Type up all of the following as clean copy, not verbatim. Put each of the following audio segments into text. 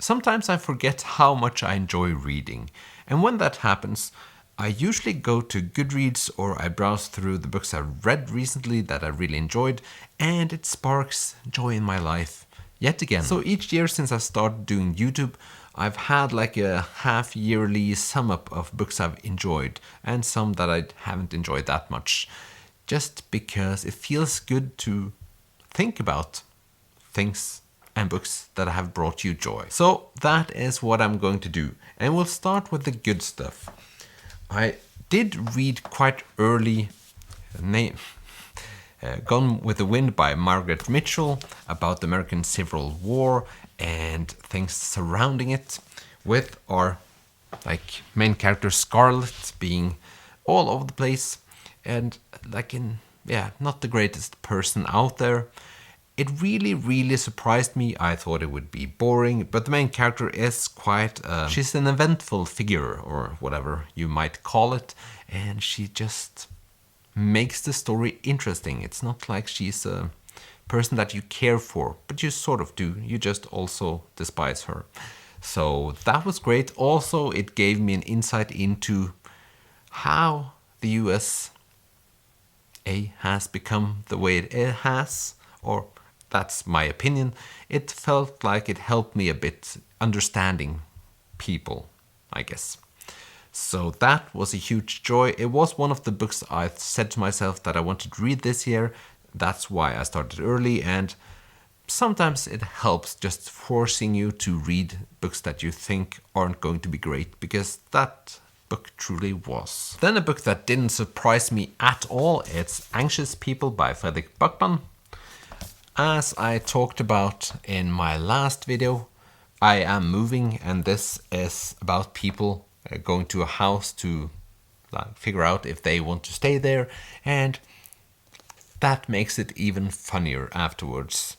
sometimes I forget how much I enjoy reading. And when that happens, I usually go to Goodreads or I browse through the books I've read recently that I really enjoyed, and it sparks joy in my life yet again. So each year since I started doing YouTube, I've had like a half-yearly sum up of books I've enjoyed and some that I haven't enjoyed that much. Just because it feels good to think about things and books that have brought you joy. So that is what I'm going to do. And we'll start with the good stuff. I did read quite early Gone with the Wind by Margaret Mitchell, about the American Civil War and things surrounding it, with our like main character Scarlet being all over the place and not the greatest person out there. It really surprised me. I thought it would be boring, but the main character is quite she's an eventful figure, or whatever you might call it, and she just makes the story interesting. It's not like she's a person that you care for, but you sort of do. You just also despise her. So that was great. Also, it gave me an insight into how the USA has become the way it has, or that's my opinion. It felt like it helped me a bit understanding people, I guess. So that was a huge joy. It was one of the books I said to myself that I wanted to read this year. That's why I started early, and sometimes it helps just forcing you to read books that you think aren't going to be great, because that book truly was. Then a book that didn't surprise me at all, it's Anxious People by Fredrik Backman. As I talked about in my last video, I am moving, and this is about people going to a house to figure out if they want to stay there, and that makes it even funnier afterwards.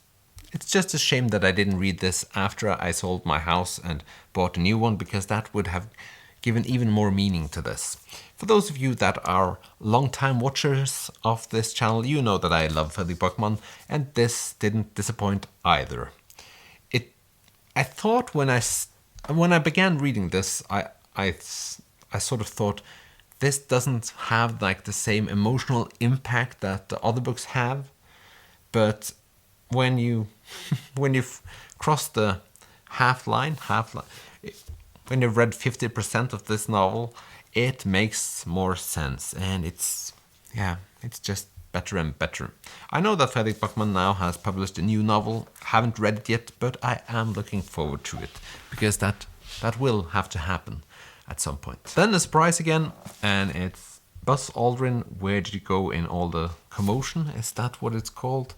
It's just a shame that I didn't read this after I sold my house and bought a new one, because that would have given even more meaning to this. For those of you that are long-time watchers of this channel, you know that I love Fredrik Backman, and this didn't disappoint either. I thought when I began reading this, I sort of thought this doesn't have like the same emotional impact that the other books have, but when you cross the half line, when you've read 50% of this novel, it makes more sense, and it's just better and better. I know that Fredrik Backman now has published a new novel. Haven't read it yet, but I am looking forward to it, because that will have to happen at some point. Then a surprise again, and it's Buzz Aldrin, Where Did You Go in All the Commotion? Is that what it's called?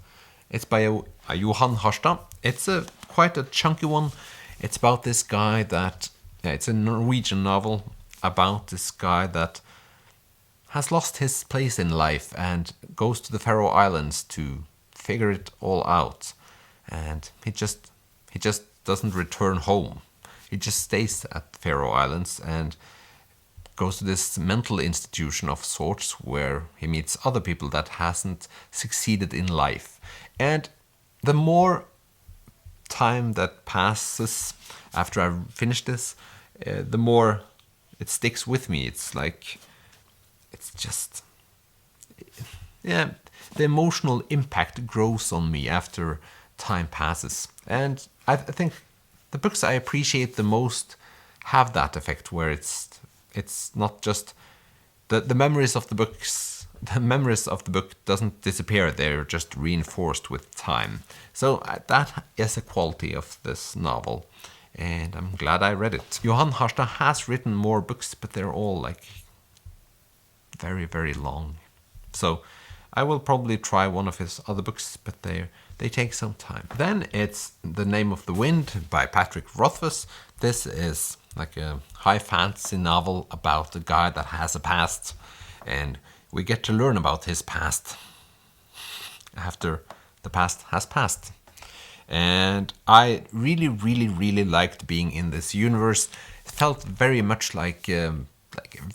It's by Johan Harstad. It's quite a chunky one. It's about this guy that... it's a Norwegian novel about this guy that has lost his place in life and goes to the Faroe Islands to figure it all out. And he just doesn't return home. He just stays at the Faroe Islands and goes to this mental institution of sorts where he meets other people that hasn't succeeded in life. And the more time that passes after I finish this, the more it sticks with me. It's like, it's just, the emotional impact grows on me after time passes. And I think the books I appreciate the most have that effect, where it's not just the memories of the books. The memories of the book doesn't disappear, they're just reinforced with time. So that is a quality of this novel, and I'm glad I read it. Johan Harstad has written more books, but they're all like very, very long. So I will probably try one of his other books, but they take some time. Then it's The Name of the Wind by Patrick Rothfuss. This is like a high fantasy novel about a guy that has a past, and we get to learn about his past after the past has passed. And I really liked being in this universe. It felt very much like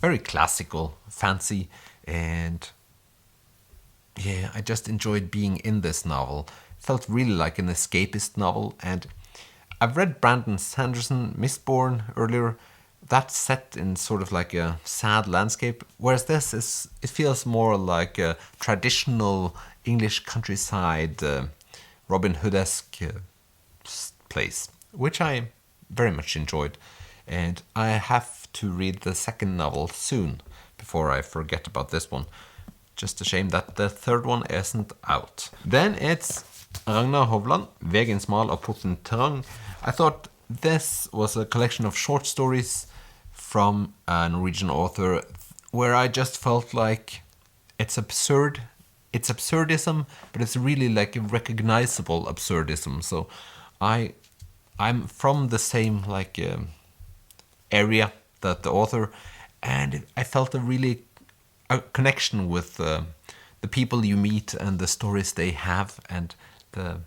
very classical fancy, and yeah, I just enjoyed being in this novel. It felt really like an escapist novel, and I've read Brandon Sanderson, Mistborn earlier. That's set in sort of like a sad landscape, whereas it feels more like a traditional English countryside, Robin Hood-esque place, which I very much enjoyed. And I have to read the second novel soon before I forget about this one. Just a shame that the third one isn't out. Then it's Ragnar Hovland, Vegen Smal og Porten Trang. I thought this was a collection of short stories from a Norwegian author where I just felt like it's absurd. It's absurdism, but it's really like a recognizable absurdism. So I'm from the same like area that the author, and I felt a connection with the people you meet and the stories they have, and the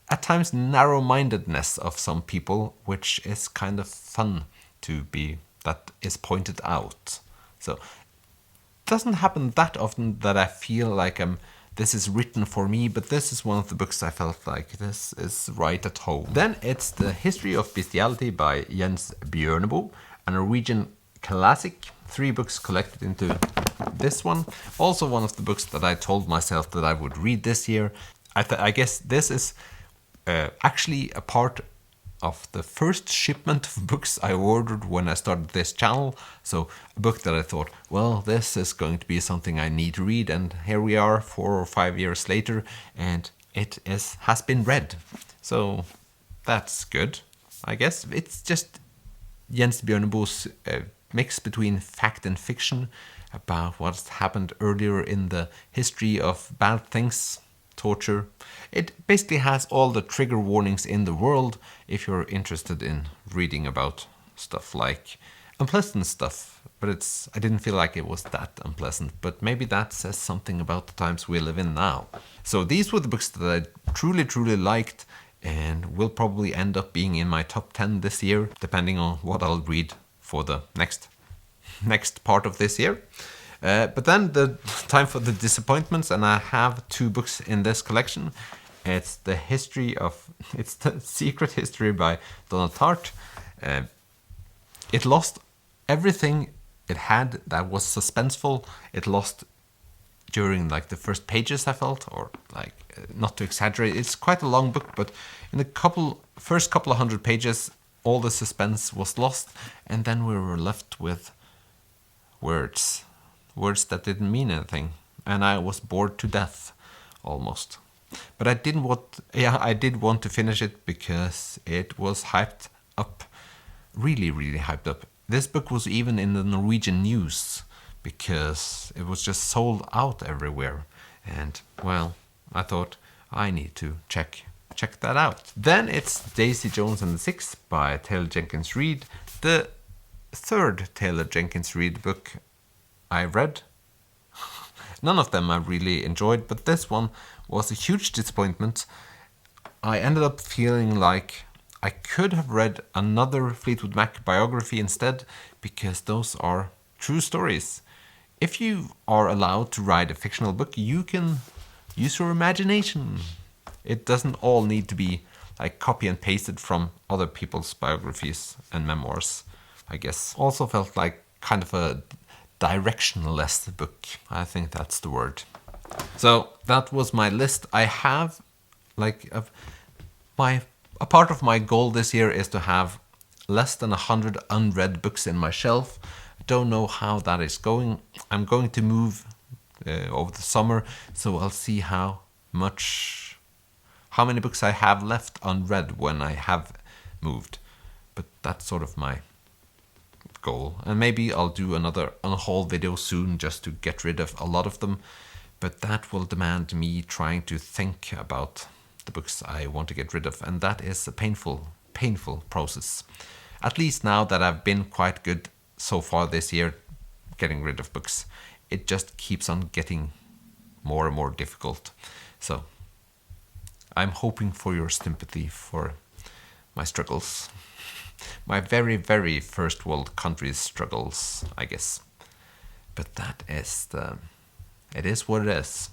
at times narrow-mindedness of some people, which is kind of fun that is pointed out. So it doesn't happen that often that I feel like this is written for me, but this is one of the books I felt like this is right at home. Then it's The History of Bestiality by Jens Bjørneboe, a Norwegian classic. 3 books collected into this one. Also one of the books that I told myself that I would read this year. I guess this is actually a part of the first shipment of books I ordered when I started this channel. So a book that I thought, well, this is going to be something I need to read, and here we are 4 or 5 years later, and it has been read. So that's good, I guess. It's just Jens Bjørneboe's mix between fact and fiction about what's happened earlier in the history of bad things, torture. It basically has all the trigger warnings in the world if you're interested in reading about stuff like unpleasant stuff. But I didn't feel like it was that unpleasant, but maybe that says something about the times we live in now. So these were the books that I truly liked and will probably end up being in my top 10 this year, depending on what I'll read for the next part of this year. But then the time for the disappointments, and I have 2 books in this collection. It's The Secret History by Donald Hart. It lost everything it had that was suspenseful. It lost during like the first pages, I felt, or like not to exaggerate. It's quite a long book, but in the first couple of 100 pages, all the suspense was lost, and then we were left with words that didn't mean anything, and I was bored to death almost. But I did want to finish it because it was hyped up, really hyped up. This book was even in the Norwegian news because it was just sold out everywhere, and well, I thought I need to check that out. Then it's Daisy Jones and the Six by Taylor Jenkins Reid, the 3rd Taylor Jenkins Reid book I read. None of them I really enjoyed, but this one was a huge disappointment. I ended up feeling like I could have read another Fleetwood Mac biography instead, because those are true stories. If you are allowed to write a fictional book, you can use your imagination. It doesn't all need to be like copy and pasted from other people's biographies and memoirs, I guess. Also felt like kind of a directionless book. I think that's the word. So that was my list. I have like a part of my goal this year is to have less than 100 unread books in my shelf. I don't know how that is going. I'm going to move over the summer, so I'll see how many books I have left unread when I have moved. But that's sort of my goal, and maybe I'll do another haul video soon just to get rid of a lot of them, but that will demand me trying to think about the books I want to get rid of, and that is a painful process. At least now that I've been quite good so far this year getting rid of books, it just keeps on getting more and more difficult. So I'm hoping for your sympathy for my struggles. My very first world country's struggles, I guess. But it is what it is.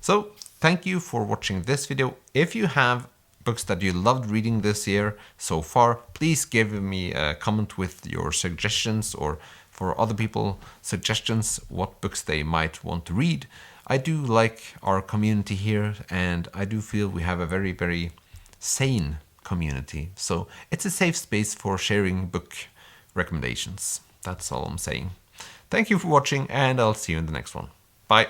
So thank you for watching this video. If you have books that you loved reading this year so far. Please give me a comment with your suggestions, or for other people suggestions what books they might want to read. I do like our community here, and I do feel we have a very, very sane community. So it's a safe space for sharing book recommendations. That's all I'm saying. Thank you for watching, and I'll see you in the next one. Bye.